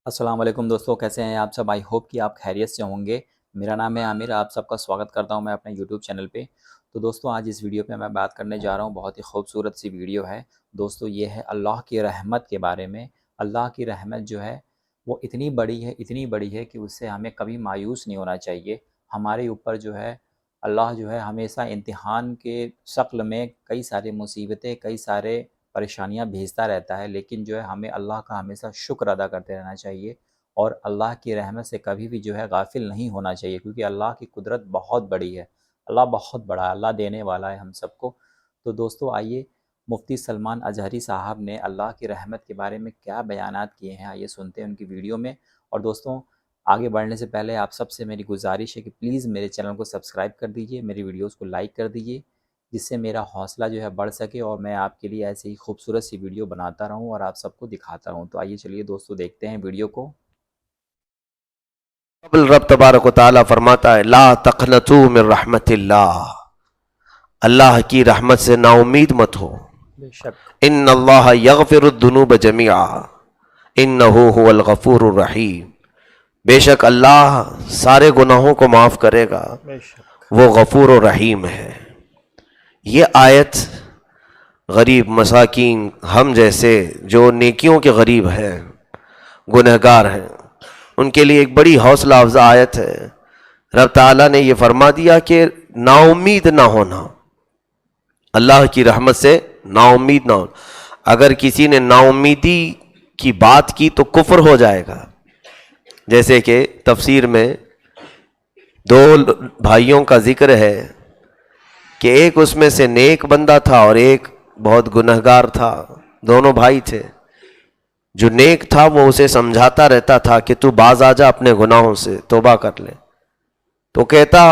السلام علیکم دوستوں، کیسے ہیں آپ سب؟ آئی ہوپ کہ آپ خیریت سے ہوں گے۔ میرا نام ہے عامر، آپ سب کا سواگت کرتا ہوں میں اپنے یوٹیوب چینل پہ۔ تو دوستوں آج اس ویڈیو پہ میں بات کرنے جا رہا ہوں، بہت ہی خوبصورت سی ویڈیو ہے دوستوں۔ یہ ہے اللہ کی رحمت کے بارے میں۔ اللہ کی رحمت جو ہے وہ اتنی بڑی ہے کہ اس سے ہمیں کبھی مایوس نہیں ہونا چاہیے۔ ہمارے اوپر جو ہے اللہ جو ہے ہمیشہ امتحان کے شکل میں کئی سارے مصیبتیں، کئی سارے پریشانیاں بھیجتا رہتا ہے، لیکن جو ہے ہمیں اللہ کا ہمیشہ شکر ادا کرتے رہنا چاہیے اور اللہ کی رحمت سے کبھی بھی جو ہے غافل نہیں ہونا چاہیے، کیونکہ اللہ کی قدرت بہت بڑی ہے۔ اللہ بہت بڑا ہے، اللہ دینے والا ہے ہم سب کو۔ تو دوستو آئیے مفتی سلمان اظہری صاحب نے اللہ کی رحمت کے بارے میں کیا بیانات کیے ہیں، آئیے سنتے ہیں ان کی ویڈیو میں۔ اور دوستوں آگے بڑھنے سے پہلے آپ سب سے میری گزارش ہے کہ پلیز میرے چینل کو سبسکرائب کر دیجئے، میری ویڈیوز کو لائک کر دیجئے، جس سے میرا حوصلہ جو ہے بڑھ سکے اور میں آپ کے لیے ایسے ہی خوبصورت سی ویڈیو بناتا رہوں اور آپ سب کو دکھاتا رہوں۔ تو آئیے چلیے دوستو دیکھتے ہیں ویڈیو کو۔ قبل رب تبارک و تعالیٰ فرماتا ہے لا تقنطوا من رحمت اللہ، اللہ کی رحمت سے نا امید مت ہو۔ بے شک ان اللہ یغفر الذنوب جميعا انہ هو الغفور الرحیم، بے شک اللہ سارے گناہوں کو معاف کرے گا، بے شک وہ غفور و رحیم ہے۔ یہ آیت غریب مساکین ہم جیسے جو نیکیوں کے غریب ہیں، گنہگار ہیں، ان کے لیے ایک بڑی حوصلہ افزا آیت ہے۔ رب تعالیٰ نے یہ فرما دیا کہ نا امید نہ ہونا، اللہ کی رحمت سے نا امید نہ ہونا۔ اگر کسی نے نا امیدی کی بات کی تو کفر ہو جائے گا۔ جیسے کہ تفسیر میں دو بھائیوں کا ذکر ہے کہ ایک اس میں سے نیک بندہ تھا اور ایک بہت گنہگار تھا، دونوں بھائی تھے۔ جو نیک تھا وہ اسے سمجھاتا رہتا تھا کہ تو باز آ جا اپنے گناہوں سے، توبہ کر لے۔ تو کہتا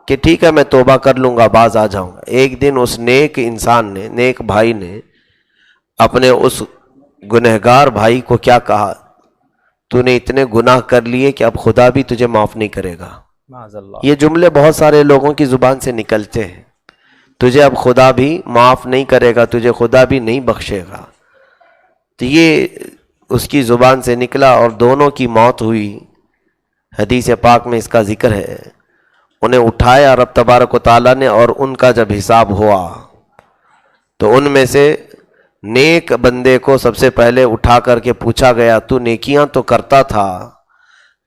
کہ ٹھیک ہے میں توبہ کر لوں گا، باز آ جاؤں گا۔ ایک دن اس نیک انسان نے، نیک بھائی نے اپنے اس گنہگار بھائی کو کیا کہا، تو نے اتنے گناہ کر لیے کہ اب خدا بھی تجھے معاف نہیں کرے گا۔ معاذ اللہ۔ یہ جملے بہت سارے لوگوں کی زبان سے نکلتے ہیں، تجھے اب خدا بھی معاف نہیں کرے گا، تجھے خدا بھی نہیں بخشے گا۔ تو یہ اس کی زبان سے نکلا اور دونوں کی موت ہوئی۔ حدیث پاک میں اس کا ذکر ہے۔ انہیں اٹھایا رب تبارک و تعالیٰ نے، اور ان کا جب حساب ہوا تو ان میں سے نیک بندے کو سب سے پہلے اٹھا کر کے پوچھا گیا تو نیکیاں تو کرتا تھا،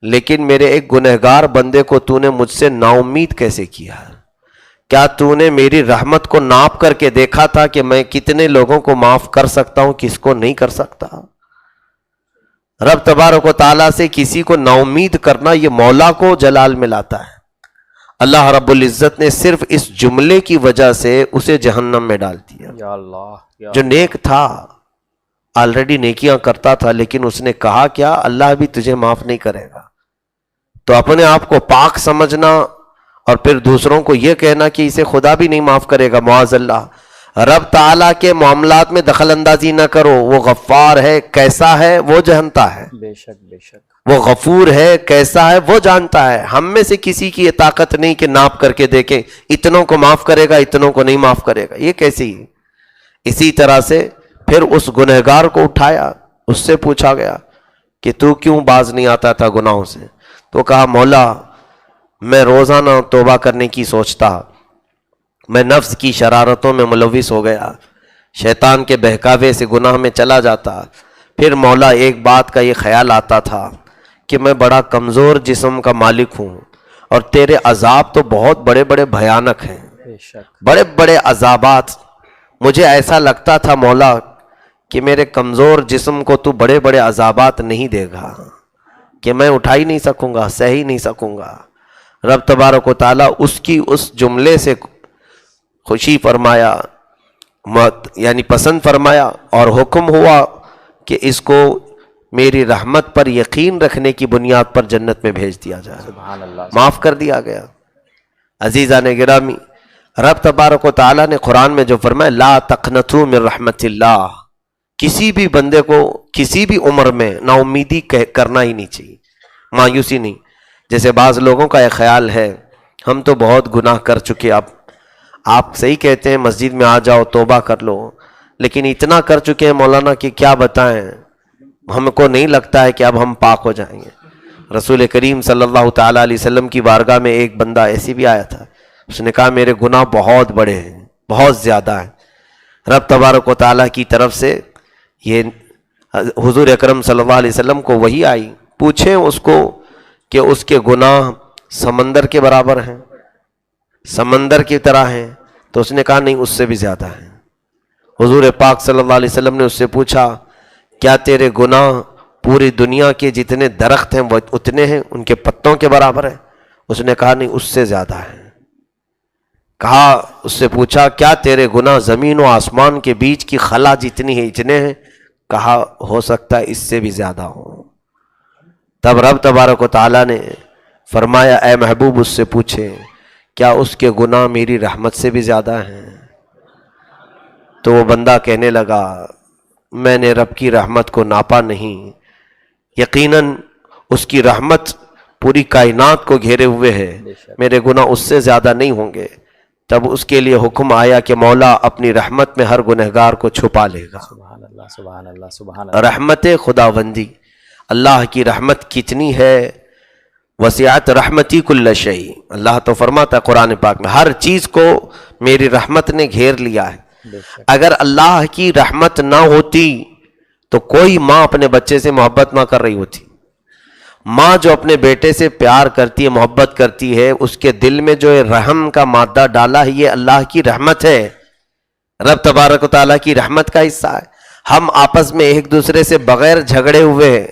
لیکن میرے ایک گنہگار بندے کو تو نے مجھ سے نا امید کیسے کیا؟ کیا تو نے میری رحمت کو ناپ کر کے دیکھا تھا کہ میں کتنے لوگوں کو معاف کر سکتا ہوں، کس کو نہیں کر سکتا؟ رب تبارک و تعالیٰ سے کسی کو نا امید کرنا یہ مولا کو جلال میں لاتا ہے۔ اللہ رب العزت نے صرف اس جملے کی وجہ سے اسے جہنم میں ڈال دیا۔ یا اللہ، یا جو نیک تھا، آلریڈی نیکیاں کرتا تھا، لیکن اس نے کہا کیا اللہ بھی تجھے معاف نہیں کرے گا۔ تو اپنے آپ کو پاک سمجھنا اور پھر دوسروں کو یہ کہنا کہ اسے خدا بھی نہیں معاف کرے گا، معاذ اللہ۔ رب تعالیٰ کے معاملات میں دخل اندازی نہ کرو، وہ غفار ہے، کیسا ہے وہ جانتا ہے۔ بے شک بے شک وہ غفور ہے، کیسا ہے وہ جانتا ہے۔ ہم میں سے کسی کی یہ طاقت نہیں کہ ناپ کر کے دیکھیں اتنوں کو معاف کرے گا، اتنوں کو نہیں معاف کرے گا، یہ کیسی ہے؟ اسی طرح سے پھر اس گنہگار کو اٹھایا، اس سے پوچھا گیا کہ تو کیوں باز نہیں آتا تھا گناہوں سے؟ تو کہا مولا میں روزانہ توبہ کرنے کی سوچتا، میں نفس کی شرارتوں میں ملوث ہو گیا، شیطان کے بہکاوے سے گناہ میں چلا جاتا۔ پھر مولا ایک بات کا یہ خیال آتا تھا کہ میں بڑا کمزور جسم کا مالک ہوں اور تیرے عذاب تو بہت بڑے بڑے بھیانک ہیں، بے شک بڑے بڑے عذابات۔ مجھے ایسا لگتا تھا مولا کہ میرے کمزور جسم کو تو بڑے بڑے عذابات نہیں دے گا، کہ میں اٹھا ہی نہیں سکوں گا، سہ ہی نہیں سکوں گا۔ رب تبارک و تعالیٰ اس کی اس جملے سے خوشی فرمایا، یعنی پسند فرمایا، اور حکم ہوا کہ اس کو میری رحمت پر یقین رکھنے کی بنیاد پر جنت میں بھیج دیا جائے، سبحان اللہ۔ معاف کر دیا گیا۔ عزیزان گرامی، رب تبارک و تعالیٰ نے قرآن میں جو فرمایا لا تقنطوا من رحمت اللہ، کسی بھی بندے کو کسی بھی عمر میں نا امیدی کرنا ہی نہیں چاہیے، مایوسی نہیں۔ جیسے بعض لوگوں کا ایک خیال ہے ہم تو بہت گناہ کر چکے، اب آپ صحیح کہتے ہیں مسجد میں آ جاؤ توبہ کر لو، لیکن اتنا کر چکے ہیں مولانا کہ کیا بتائیں، ہم کو نہیں لگتا ہے کہ اب ہم پاک ہو جائیں گے. رسول کریم صلی اللہ تعالیٰ علیہ وسلم کی بارگاہ میں ایک بندہ ایسی بھی آیا تھا. اس نے کہا میرے گناہ بہت بڑے ہیں, بہت زیادہ ہیں. رب تبارک و تعالیٰ کی طرف سے یہ حضور اکرم صلی اللہ علیہ وسلم کو وحی آئی, پوچھیں اس کو کہ اس کے گناہ سمندر کے برابر ہیں, سمندر کی طرح ہیں؟ تو اس نے کہا نہیں, اس سے بھی زیادہ ہیں. حضور پاک صلی اللہ علیہ وسلم نے اس سے پوچھا کیا تیرے گناہ پوری دنیا کے جتنے درخت ہیں وہ اتنے ہیں, ان کے پتوں کے برابر ہیں؟ اس نے کہا نہیں, اس سے زیادہ ہیں. کہا اس سے پوچھا کیا تیرے گناہ زمین و آسمان کے بیچ کی خلا جتنی ہے اتنے ہیں؟ کہا ہو سکتا ہے اس سے بھی زیادہ ہو. تب رب تبارک و تعالیٰ نے فرمایا اے محبوب اس سے پوچھے کیا اس کے گناہ میری رحمت سے بھی زیادہ ہیں؟ تو وہ بندہ کہنے لگا میں نے رب کی رحمت کو ناپا نہیں, یقیناً اس کی رحمت پوری کائنات کو گھیرے ہوئے ہے, میرے گناہ اس سے زیادہ نہیں ہوں گے. تب اس کے لیے حکم آیا کہ مولا اپنی رحمت میں ہر گنہگار کو چھپا لے گا. سبحان اللہ, سبحان اللہ, سبحان اللہ. رحمت خداوندی, اللہ کی رحمت کتنی ہے, وسعت رحمتی کل شیء. اللہ تو فرماتا ہے قرآن پاک میں ہر چیز کو میری رحمت نے گھیر لیا ہے. اگر اللہ کی رحمت نہ ہوتی تو کوئی ماں اپنے بچے سے محبت نہ کر رہی ہوتی. ماں جو اپنے بیٹے سے پیار کرتی ہے, محبت کرتی ہے, اس کے دل میں جو رحم کا مادہ ڈالا ہے یہ اللہ کی رحمت ہے, رب تبارک و تعالیٰ کی رحمت کا حصہ ہے. ہم آپس میں ایک دوسرے سے بغیر جھگڑے ہوئے ہیں,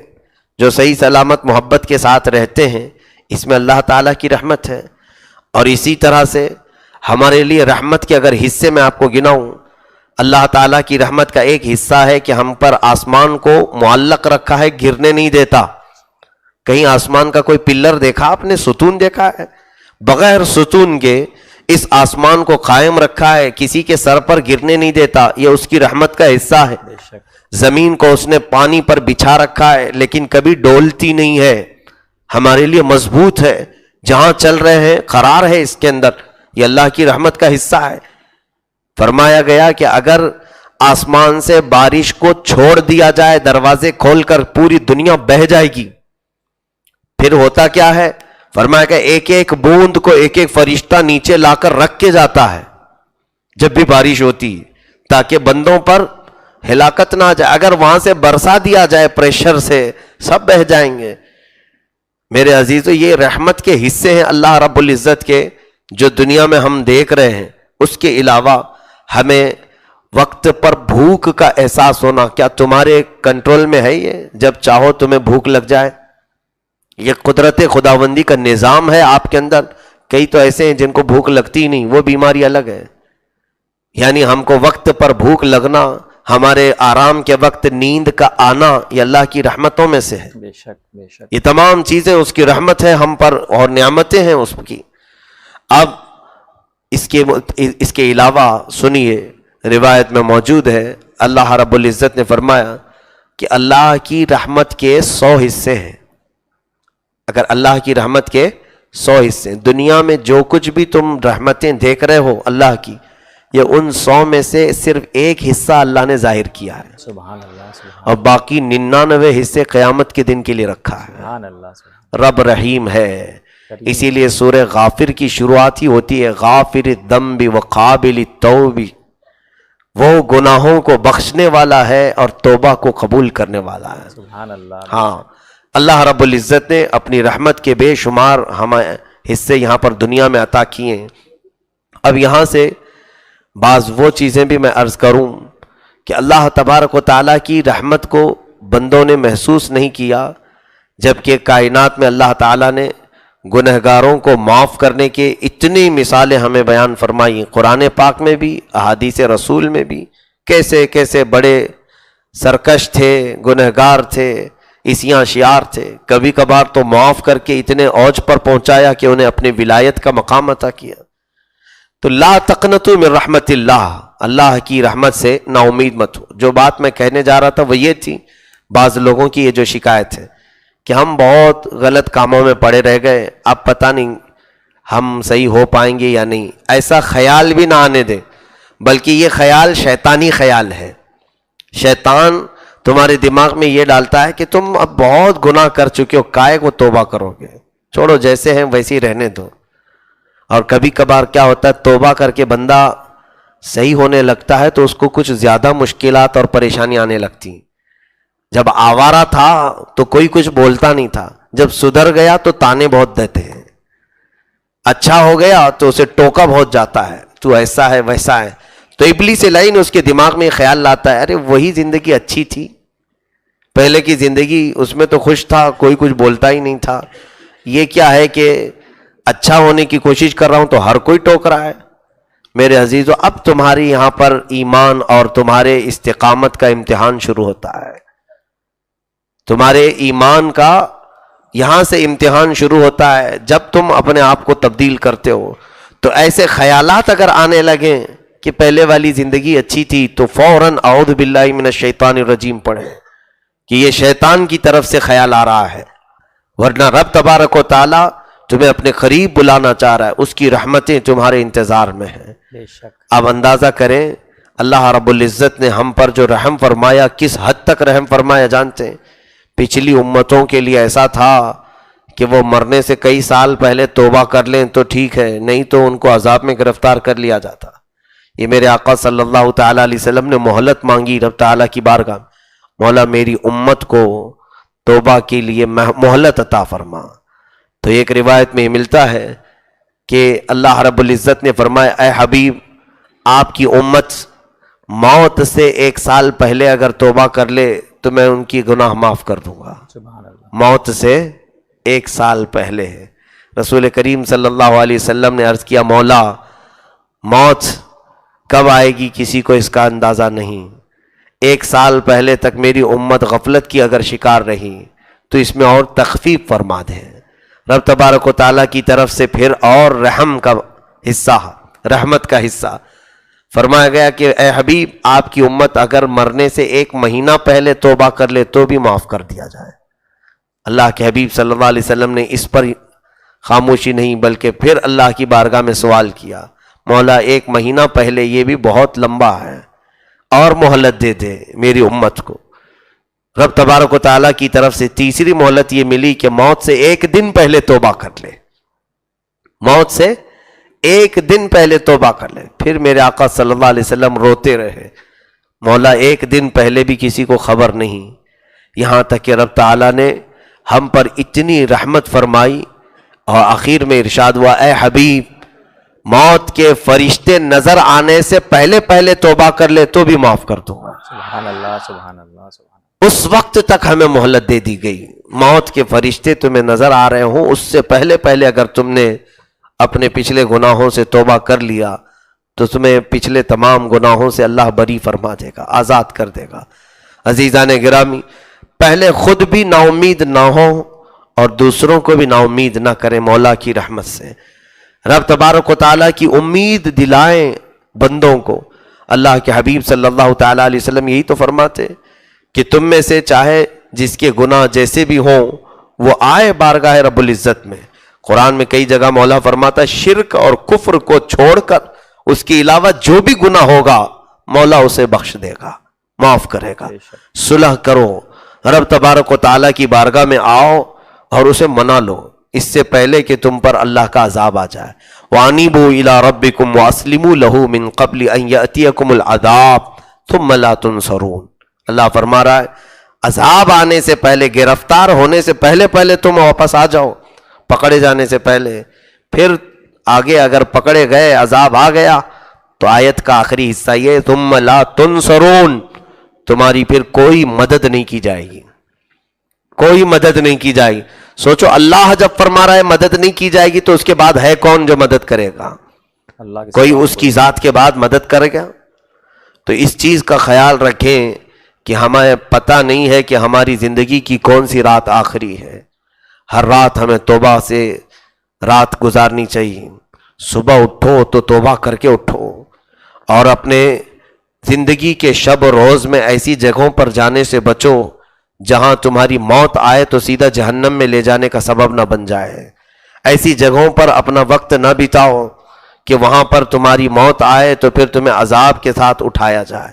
جو صحیح سلامت محبت کے ساتھ رہتے ہیں, اس میں اللہ تعالیٰ کی رحمت ہے. اور اسی طرح سے ہمارے لیے رحمت کے اگر حصے میں آپ کو گناؤں, اللہ تعالیٰ کی رحمت کا ایک حصہ ہے کہ ہم پر آسمان کو معلق رکھا ہے, گرنے نہیں دیتا. کہیں آسمان کا کوئی پلر دیکھا آپ نے, ستون دیکھا ہے؟ بغیر ستون کے اس آسمان کو قائم رکھا ہے, کسی کے سر پر گرنے نہیں دیتا, یہ اس کی رحمت کا حصہ ہے. زمین کو اس نے پانی پر بچھا رکھا ہے لیکن کبھی ڈولتی نہیں ہے, ہمارے لیے مضبوط ہے, جہاں چل رہے ہیں قرار ہے اس کے اندر, یہ اللہ کی رحمت کا حصہ ہے. فرمایا گیا کہ اگر آسمان سے بارش کو چھوڑ دیا جائے, دروازے کھول کر, پوری دنیا بہہ جائے گی. پھر ہوتا کیا ہے؟ فرمایا کہ ایک ایک بوند کو ایک ایک فرشتہ نیچے لا کر رکھ کے جاتا ہے جب بھی بارش ہوتی, تاکہ بندوں پر ہلاکت نہ آ جائے. اگر وہاں سے برسا دیا جائے پریشر سے, سب بہہ جائیں گے. میرے عزیزو, یہ رحمت کے حصے ہیں اللہ رب العزت کے, جو دنیا میں ہم دیکھ رہے ہیں. اس کے علاوہ ہمیں وقت پر بھوک کا احساس ہونا, کیا تمہارے کنٹرول میں ہے یہ؟ جب چاہو تمہیں بھوک لگ جائے, یہ قدرت خداوندی کا نظام ہے آپ کے اندر. کئی تو ایسے ہیں جن کو بھوک لگتی نہیں, وہ بیماری الگ ہے. یعنی ہم کو وقت پر بھوک لگنا, ہمارے آرام کے وقت نیند کا آنا, یہ اللہ کی رحمتوں میں سے ہے. بے شک, بے شک. یہ تمام چیزیں اس کی رحمت ہے ہم پر, اور نعمتیں ہیں اس کی. اب اس کے علاوہ سنیے, روایت میں موجود ہے, اللہ رب العزت نے فرمایا کہ اللہ کی رحمت کے 100 حصے ہیں. اگر اللہ کی رحمت کے 100 حصے, دنیا میں جو کچھ بھی تم رحمتیں دیکھ رہے ہو اللہ کی, یہ ان 100 میں سے صرف ایک حصہ اللہ نے ظاہر کیا ہے. سبحان اللہ, سبحان اور باقی 99 حصے قیامت کے دن کے لیے رکھا ہے. سبحان اللہ, رب رحیم ہے. اسی لیے سورہ غافر کی شروعات ہی ہوتی ہے غافر الذنب وقابل التوب, وہ گناہوں کو بخشنے والا ہے اور توبہ کو قبول کرنے والا ہے. سبحان اللہ. ہاں, اللہ رب العزت نے اپنی رحمت کے بے شمار ہمیں حصے یہاں پر دنیا میں عطا کیے ہیں. اب یہاں سے بعض وہ چیزیں بھی میں عرض کروں کہ اللہ تبارک و تعالیٰ کی رحمت کو بندوں نے محسوس نہیں کیا, جبکہ کائنات میں اللہ تعالیٰ نے گنہگاروں کو معاف کرنے کے اتنی مثالیں ہمیں بیان فرمائی, قرآن پاک میں بھی, احادیث رسول میں بھی. کیسے کیسے بڑے سرکش تھے, گنہگار تھے, عصیاں شیار تھے, کبھی کبھار تو معاف کر کے اتنے اوج پر پہنچایا کہ انہیں اپنی ولایت کا مقام عطا کیا. تو لا تقنطوا من رحمت اللہ, اللہ کی رحمت سے نا امید مت ہو. جو بات میں کہنے جا رہا تھا وہ یہ تھی, بعض لوگوں کی یہ جو شکایت ہے کہ ہم بہت غلط کاموں میں پڑے رہ گئے, اب پتہ نہیں ہم صحیح ہو پائیں گے یا نہیں. ایسا خیال بھی نہ آنے دیں, بلکہ یہ خیال شیطانی خیال ہے. شیطان تمہارے دماغ میں یہ ڈالتا ہے کہ تم اب بہت گناہ کر چکے ہو، کائے کو توبہ کرو گے، چھوڑو جیسے ہیں ویسے ہی رہنے دو۔ اور کبھی کبھار کیا ہوتا ہے، توبہ کر کے بندہ صحیح ہونے لگتا ہے تو اس کو کچھ زیادہ مشکلات اور پریشانی آنے لگتی۔ جب آوارہ تھا تو کوئی کچھ بولتا نہیں تھا، جب سدھر گیا تو تانے بہت دیتے ہیں، اچھا ہو گیا تو اسے ٹوکا بہت جاتا ہے، تو ایسا ہے ویسا ہے، تو ابلیس لعین اس کے دماغ میں خیال لاتا ہے، ارے وہی زندگی اچھی تھی، پہلے کی زندگی، اس میں تو خوش تھا، کوئی کچھ بولتا ہی نہیں تھا، یہ کیا ہے کہ اچھا ہونے کی کوشش کر رہا ہوں تو ہر کوئی ٹوک رہا ہے۔ میرے عزیزو، اب تمہاری یہاں پر ایمان اور تمہارے استقامت کا امتحان شروع ہوتا ہے، تمہارے ایمان کا یہاں سے امتحان شروع ہوتا ہے۔ جب تم اپنے آپ کو تبدیل کرتے ہو تو ایسے خیالات اگر آنے لگیں کہ پہلے والی زندگی اچھی تھی تو فوراً اعوذ باللہ من الشیطان الرجیم پڑھیں کہ یہ شیطان کی طرف سے خیال آ رہا ہے، ورنہ رب تبارک و تعالی تمہیں اپنے قریب بلانا چاہ رہا ہے، اس کی رحمتیں تمہارے انتظار میں ہیں۔ بے شک۔ اب اندازہ کریں اللہ رب العزت نے ہم پر جو رحم فرمایا، کس حد تک رحم فرمایا جانتے ہیں؟ پچھلی امتوں کے لیے ایسا تھا کہ وہ مرنے سے کئی سال پہلے توبہ کر لیں تو ٹھیک ہے، نہیں تو ان کو عذاب میں گرفتار کر لیا جاتا۔ یہ میرے آقا صلی اللہ تعالیٰ علیہ وسلم نے مہلت مانگی رب تعالیٰ کی بارگاہ، مولا میری امت کو توبہ کے لیے مہلت عطا فرما۔ تو ایک روایت میں یہ ملتا ہے کہ اللہ رب العزت نے فرمایا، اے حبیب، آپ کی امت موت سے 1 سال پہلے اگر توبہ کر لے تو میں ان کی گناہ معاف کر دوں گا۔ سبحان اللہ۔ موت سے 1 سال پہلے ہے۔ رسول کریم صلی اللہ علیہ وسلم نے عرض کیا، مولا موت کب آئے گی کسی کو اس کا اندازہ نہیں، 1 سال پہلے تک میری امت غفلت کی اگر شکار رہی تو اس میں اور تخفیف فرما دیں۔ رب تبارک و تعالیٰ کی طرف سے پھر اور رحم کا حصہ، رحمت کا حصہ فرمایا گیا کہ اے حبیب، آپ کی امت اگر مرنے سے 1 مہینہ پہلے توبہ کر لے تو بھی معاف کر دیا جائے۔ اللہ کے حبیب صلی اللہ علیہ وسلم نے اس پر خاموشی نہیں بلکہ پھر اللہ کی بارگاہ میں سوال کیا، مولا 1 مہینہ پہلے یہ بھی بہت لمبا ہے، اور مہلت دے دے میری امت کو۔ رب تبارک و تعالیٰ کی طرف سے تیسری مہلت یہ ملی کہ موت سے 1 دن پہلے توبہ کر لے، موت سے 1 دن پہلے توبہ کر لے۔ پھر میرے آقا صلی اللہ علیہ وسلم روتے رہے، مولا 1 دن پہلے بھی کسی کو خبر نہیں، یہاں تک کہ رب تعالیٰ نے ہم پر اتنی رحمت فرمائی اور آخر میں ارشاد ہوا، اے حبیب، موت کے فرشتے نظر آنے سے پہلے پہلے توبہ کر لے تو بھی معاف کر دوں گا۔ سبحان اللہ، سبحان اللہ، سبحان اللہ۔ اس وقت تک ہمیں مہلت دے دی گئی، موت کے فرشتے تمہیں نظر آ رہے ہوں، اس سے پہلے پہلے اگر تم نے اپنے پچھلے گناہوں سے توبہ کر لیا تو تمہیں پچھلے تمام گناہوں سے اللہ بری فرما دے گا، آزاد کر دے گا۔ عزیزان گرامی، پہلے خود بھی نا امید نہ ہو اور دوسروں کو بھی نا امید نہ کریں مولا کی رحمت سے۔ رب تبارک و تعالیٰ کی امید دلائیں بندوں کو۔ اللہ کے حبیب صلی اللہ تعالیٰ علیہ وسلم یہی تو فرماتے کہ تم میں سے چاہے جس کے گناہ جیسے بھی ہوں وہ آئے بارگاہ رب العزت میں۔ قرآن میں کئی جگہ مولا فرماتا ہے شرک اور کفر کو چھوڑ کر اس کے علاوہ جو بھی گناہ ہوگا مولا اسے بخش دے گا، معاف کرے گا۔ صلح کرو، رب تبارک و تعالیٰ کی بارگاہ میں آؤ اور اسے منا لو اس سے پہلے کہ تم پر اللہ کا عذاب آ جائے۔ وَأَنِيبُوا إِلَىٰ رَبِّكُمْ وَأَسْلِمُوا لَهُ مِن قَبْلِ أَن يَأْتِيَكُمُ الْعَذَابُ ثُمَّ لَا تُنصَرُونَ۔ اللہ فرما رہا ہے عذاب آنے سے پہلے، گرفتار ہونے سے پہلے پہلے تم واپس آ جاؤ، پکڑے جانے سے پہلے۔ پھر آگے اگر پکڑے گئے، عذاب آ گیا تو آیت کا آخری حصہ یہ ثُمَّ لَا تُنصَرُونَ، تمہاری پھر کوئی مدد نہیں کی جائے گی، کوئی مدد نہیں کی جائے گی۔ سوچو اللہ جب فرما رہا ہے مدد نہیں کی جائے گی تو اس کے بعد ہے کون جو مدد کرے گا؟ اللہ کے کوئی سوا اس کی ذات کے بعد مدد کرے گا؟ تو اس چیز کا خیال رکھیں کہ ہمیں پتہ نہیں ہے کہ ہماری زندگی کی کون سی رات آخری ہے۔ ہر رات ہمیں توبہ سے رات گزارنی چاہیے۔ صبح اٹھو تو توبہ کر کے اٹھو، اور اپنے زندگی کے شب و روز میں ایسی جگہوں پر جانے سے بچو جہاں تمہاری موت آئے تو سیدھا جہنم میں لے جانے کا سبب نہ بن جائے۔ ایسی جگہوں پر اپنا وقت نہ بتاؤ کہ وہاں پر تمہاری موت آئے تو پھر تمہیں عذاب کے ساتھ اٹھایا جائے۔